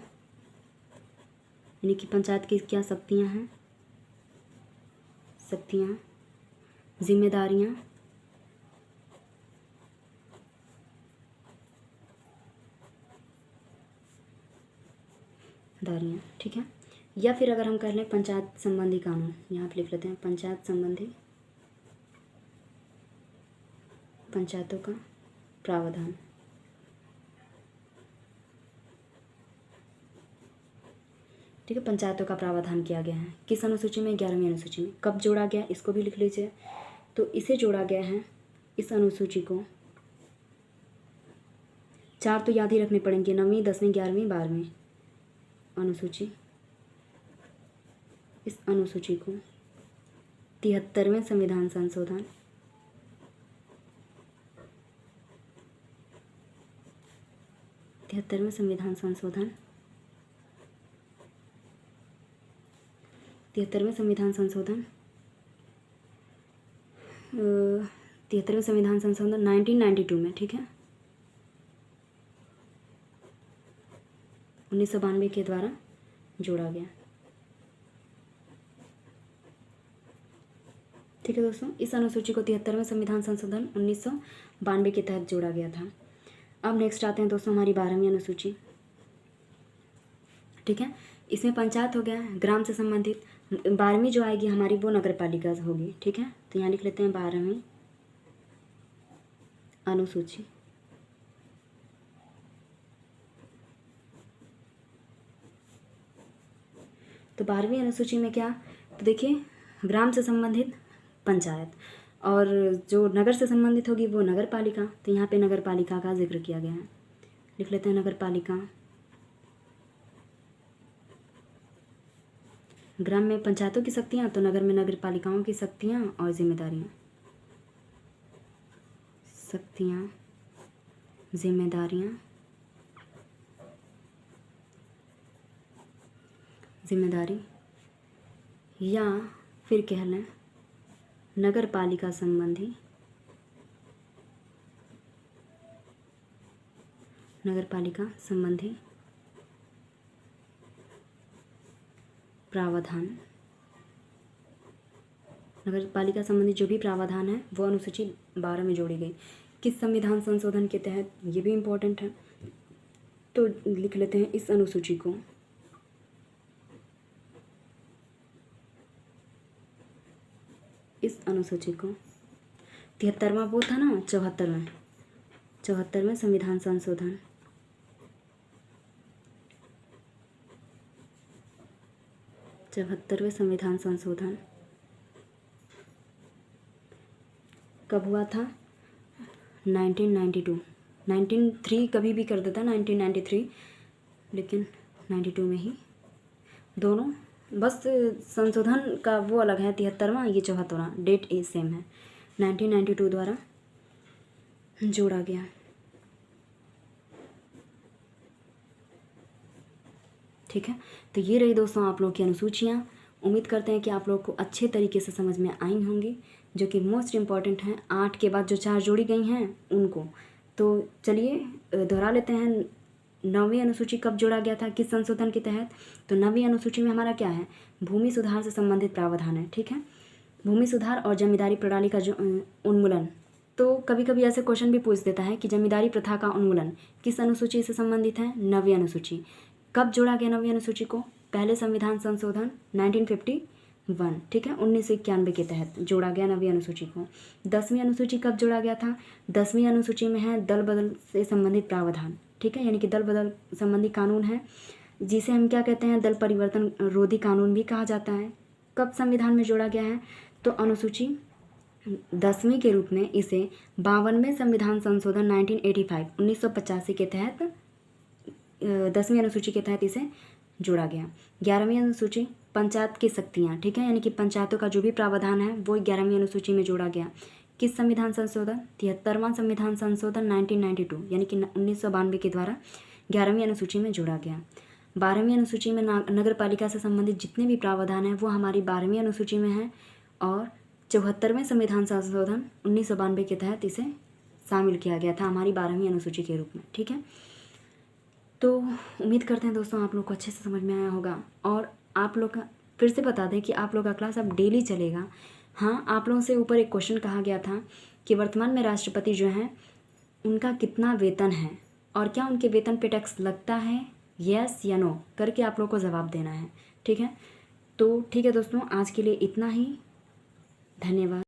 यानी कि पंचायत की क्या शक्तियाँ हैं, जिम्मेदारियाँ, ठीक है, या फिर अगर हम कह लें पंचायत संबंधी कानून, यहाँ पे लिख लेते हैं पंचायत संबंधी, पंचायतों का प्रावधान। ठीक है, पंचायतों का प्रावधान किया गया है किस अनुसूची में, 11वीं अनुसूची में। कब जोड़ा गया इसको भी लिख लीजिए। तो इसे जोड़ा गया है, इस अनुसूची को, 4 तो याद ही रखने पड़ेंगे, 9वीं, 10वीं, 11वीं, 12वीं अनुसूची। इस अनुसूची को 73वें संविधान संशोधन, 73वें संविधान संशोधन, 73वें संविधान संशोधन 1992 में। ठीक है, 1992 के द्वारा जोड़ा गया। ठीक है दोस्तों, इस अनुसूची को 73वें संविधान संशोधन 1992 के तहत जोड़ा गया था। अब नेक्स्ट आते हैं दोस्तों हमारी 12वीं अनुसूची। ठीक है, इसमें पंचायत हो गया, ग्राम से संबंधित। 12वीं जो आएगी हमारी वो नगर पालिका होगी। ठीक है, तो यहाँ लिख लेते हैं 12वीं अनुसूची। तो 12वीं अनुसूची में क्या, तो देखिए ग्राम से संबंधित पंचायत, और जो नगर से संबंधित होगी वो नगर पालिका। तो यहाँ पे नगर पालिका का जिक्र किया गया है, लिख लेते हैं नगर पालिका। ग्राम में पंचायतों की शक्तियाँ, तो नगर में नगर पालिकाओं की शक्तियाँ और जिम्मेदारियाँ, जिम्मेदारी, या फिर कह लें नगर पालिका संबंधी, प्रावधान। नगर पालिका संबंधी जो भी प्रावधान है वो अनुसूची 12 में जोड़ी गई। किस संविधान संशोधन के तहत, ये भी इम्पोर्टेंट है, तो लिख लेते हैं इस अनुसूची को इस अनुसूची को 73वां वो था ना, 74वें संविधान संशोधन, 74वें संविधान संशोधन कब हुआ था, 1992, 1993 कभी भी कर देता 1993, लेकिन 92 में ही दोनों, बस संशोधन का वो अलग है 73वां, ये 74वां, डेट ए सेम है, 1992 द्वारा जोड़ा गया। ठीक है। तो ये रही दोस्तों आप लोगों की अनुसूचियाँ। उम्मीद करते हैं कि आप लोग को अच्छे तरीके से समझ में आई होंगी, जो कि मोस्ट इम्पॉर्टेंट हैं। 8 के बाद जो 4 जोड़ी गई हैं उनको। तो चलिए दोहरा लेते हैं। 9वीं अनुसूची कब जोड़ा गया था, किस संशोधन के तहत? तो 9वीं अनुसूची में हमारा क्या है, भूमि सुधार से संबंधित प्रावधान है। ठीक है, भूमि सुधार और जमींदारी प्रणाली का जो उन्मूलन। तो कभी कभी ऐसे क्वेश्चन भी पूछ देता है कि जमींदारी प्रथा का उन्मूलन किस अनुसूची से संबंधित है, 9वीं अनुसूची। कब जोड़ा गया 9वीं अनुसूची को? पहले संविधान संशोधन 1951, ठीक है, 1991 के तहत जोड़ा गया 9वीं अनुसूची को। 10वीं अनुसूची कब जोड़ा गया था? 10वीं अनुसूची में है दल बदल से संबंधित प्रावधान। ठीक है, यानी कि दल बदल संबंधी कानून है, जिसे हम क्या कहते हैं, दल परिवर्तन रोधी कानून भी कहा जाता है। कब संविधान में जोड़ा गया है? तो अनुसूची 10वीं के रूप में इसे 52वें संविधान संशोधन 1985 के तहत 10वीं अनुसूची के तहत इसे जोड़ा गया। 11वीं अनुसूची पंचायत की शक्तियाँ, ठीक है, यानी कि पंचायतों का जो भी प्रावधान है वो 11वीं अनुसूची में जोड़ा गया। किस संविधान संशोधन? 73वां संविधान संशोधन 1992, यानी कि 1992 के द्वारा 11वीं अनुसूची में जोड़ा गया। 12वीं अनुसूची में नगर पालिका से संबंधित जितने भी प्रावधान हैं वो हमारी 12वीं अनुसूची में है, और 74वें संविधान संशोधन 1992 के तहत इसे शामिल किया गया था हमारी 12वीं अनुसूची के रूप में। ठीक है, तो उम्मीद करते हैं दोस्तों आप लोग को अच्छे से समझ में आया होगा। और आप लोग का फिर से बता दें कि आप लोग का क्लास अब डेली चलेगा। हाँ, आप लोगों से ऊपर एक क्वेश्चन कहा गया था कि वर्तमान में राष्ट्रपति जो हैं उनका कितना वेतन है और क्या उनके वेतन पे टैक्स लगता है, यस या नो करके आप लोग को जवाब देना है। ठीक है, तो ठीक है दोस्तों, आज के लिए इतना ही। धन्यवाद।